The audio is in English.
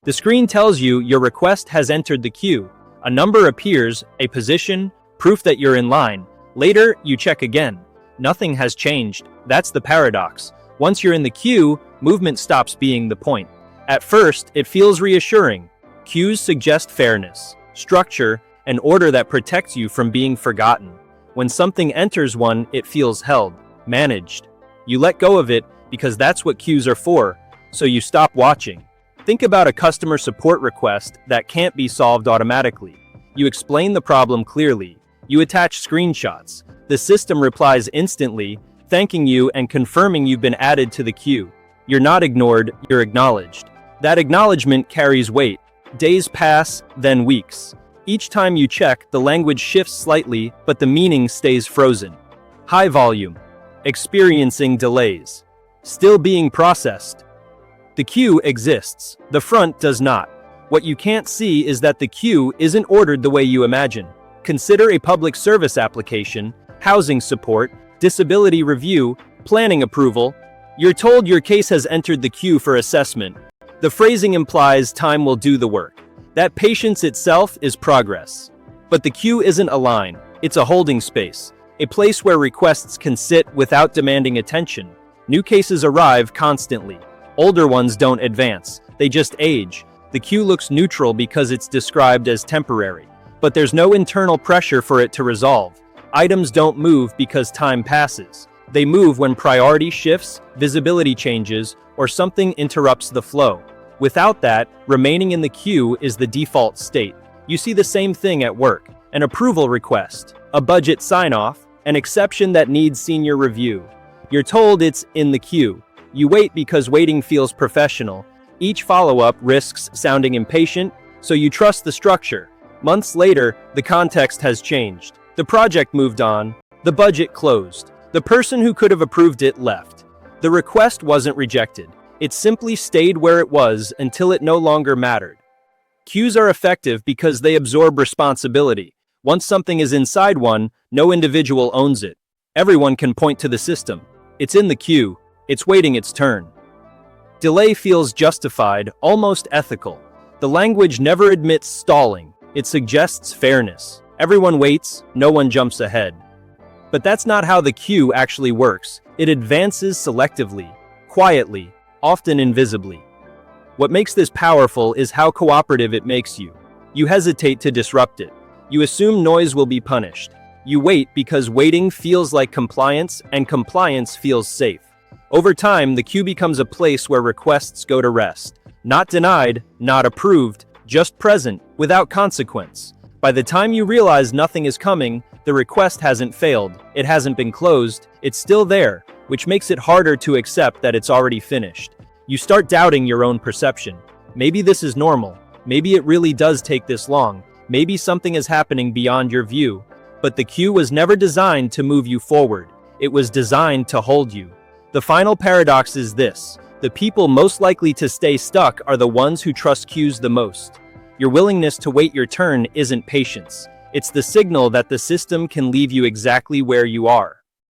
The screen tells you your request has entered the queue. A number appears, a position, proof that you're in line. Later, you check again. Nothing has changed. That's the paradox. Once you're in the queue, movement stops being the point. At first, it feels reassuring. Queues suggest fairness, structure, and order that protects you from being forgotten. When something enters one, it feels held, managed. You let go of it because that's what queues are for, so you stop watching. Think about a customer support request that can't be solved automatically. You explain the problem clearly. You attach screenshots. The system replies instantly, thanking you and confirming you've been added to the queue. You're not ignored, you're acknowledged. That acknowledgement carries weight. Days pass, then weeks. Each time you check, the language shifts slightly, but the meaning stays frozen. High volume. Experiencing delays. Still being processed. The queue exists. The front does not. What you can't see is that the queue isn't ordered the way you imagine. Consider a public service application, housing support, disability review, planning approval. You're told your case has entered the queue for assessment. The phrasing implies time will do the work. That patience itself is progress. But the queue isn't a line, it's a holding space, a place where requests can sit without demanding attention. New cases arrive constantly. Older ones don't advance, they just age. The queue looks neutral because it's described as temporary. But there's no internal pressure for it to resolve. Items don't move because time passes. They move when priority shifts, visibility changes, or something interrupts the flow. Without that, remaining in the queue is the default state. You see the same thing at work. An approval request, a budget sign-off, an exception that needs senior review. You're told it's in the queue. You wait because waiting feels professional. Each follow-up risks sounding impatient, so you trust the structure. Months later, the context has changed. The project moved on. The budget closed. The person who could have approved it left. The request wasn't rejected. It simply stayed where it was until it no longer mattered. Queues are effective because they absorb responsibility. Once something is inside one, no individual owns it. Everyone can point to the system. It's in the queue. It's waiting its turn. Delay feels justified, almost ethical. The language never admits stalling. It suggests fairness. Everyone waits, no one jumps ahead. But that's not how the queue actually works. It advances selectively, quietly, often invisibly. What makes this powerful is how cooperative it makes you. You hesitate to disrupt it. You assume noise will be punished. You wait because waiting feels like compliance, and compliance feels safe. Over time, the queue becomes a place where requests go to rest. Not denied, not approved, just present, without consequence. By the time you realize nothing is coming, the request hasn't failed, it hasn't been closed, it's still there, which makes it harder to accept that it's already finished. You start doubting your own perception. Maybe this is normal. Maybe it really does take this long. Maybe something is happening beyond your view. But the queue was never designed to move you forward. It was designed to hold you. The final paradox is this: the people most likely to stay stuck are the ones who trust queues the most. Your willingness to wait your turn isn't patience. It's the signal that the system can leave you exactly where you are.